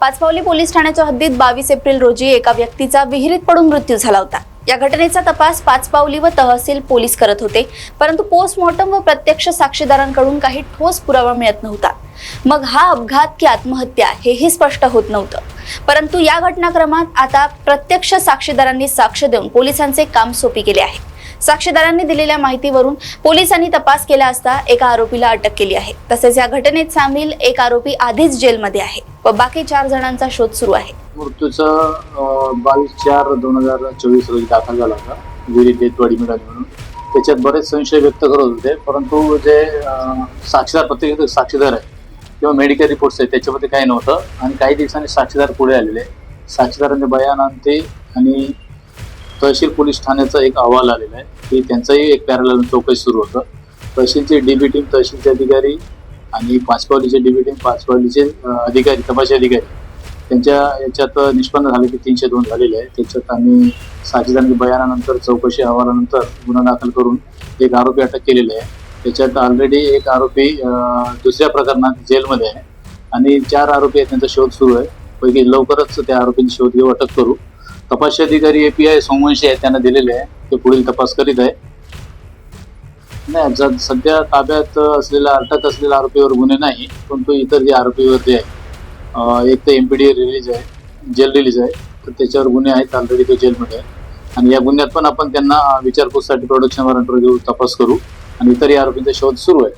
Pachpaoli police ठाण्याच्या हद्दीत 22 April रोजी एका व्यक्तीचा विहिरीत पडून मृत्यू झाला होता। या घटनेचा तपास पाचपावली व तहसील पोलीस करत होते, परंतु पोस्टमॉर्टम व प्रत्यक्ष साक्षीदारांकडून काही ठोस पुरावा मिळत नव्हता। मग हा अपघात की आत्महत्या हेही स्पष्ट होत नव्हतं। परंतु या घटनाक्रमात आता प्रत्यक्ष साक्षीदारांनी साक्ष देऊन पोलिसांचे काम सोपे केले आहे। साक्षीदारांनी दिलेल्या माहितीवरून पोलिसांनी तपास केला असता एका आरोपीला अटक केली आहे। तसेच या घटनेत सामील एक आरोपी आधीच जेलमध्ये आहे व बाकी 4 जणांचा शोध सुरू आहे। मृत्यूचा 22/4/2024 रोजी दाखल झाला होता। विहिरीत डेथ बॉडी मिळाली म्हणून त्याच्यात बरेच संशय व्यक्त करत होते, परंतु जे साक्षीदार प्रत्येक साक्षीदार आहे किंवा मेडिकल रिपोर्ट्स आहेत त्याच्यामध्ये काही नव्हतं आणि काही दिवसांनी साक्षीदार पुढे आलेले। साक्षीदारांचे बयानांते आणि तहसील पोलीस ठाण्याचा एक अहवाल आलेला आहे की त्यांचाही एक पॅरलल चौकशी सुरू होतं। तहसीलचे डीबी टीम, तहसीलचे अधिकारी आणि पाचपावलीचे डीबी टीम, पाचपावलीचे अधिकारी, तपासी अधिकारी त्यांच्या याच्यात निष्पन्न झाले की 302 झालेले आहे। त्याच्यात आम्ही साक्षीदारांच्या बयानानंतर चौकशी अहवालानंतर गुन्हा दाखल करून एक आरोपी अटक केलेला आहे। त्याच्यात ऑलरेडी एक आरोपी दुसऱ्या प्रकरणात जेलमध्ये आहे आणि 4 आरोपी आहेत, त्यांचा शोध सुरू आहे। पैकी लवकरच त्या आरोपींचा शोध घेऊ, अटक करू। तपासी अधिकारी API सोमवंशी आहेत, त्यांना दिलेले आहे, ते पुढील तपास करीत आहे। नाही, सध्या ताब्यात असलेला अटक असलेल्या आरोपीवर गुन्हे नाही, परंतु इतर जे आरोपीवर जे आहे एक तर MPD रिलीज आहे, जेल रिलीज आहे, तर त्याच्यावर गुन्हे आहेत, ऑलरेडी तो जेलमध्ये आहे आणि या गुन्ह्यात पण आपण त्यांना विचारपूससाठी प्रोडक्शन वॉरंटवर घेऊ, तपास करू आणि इतर आरोपींचा शोध सुरू आहे।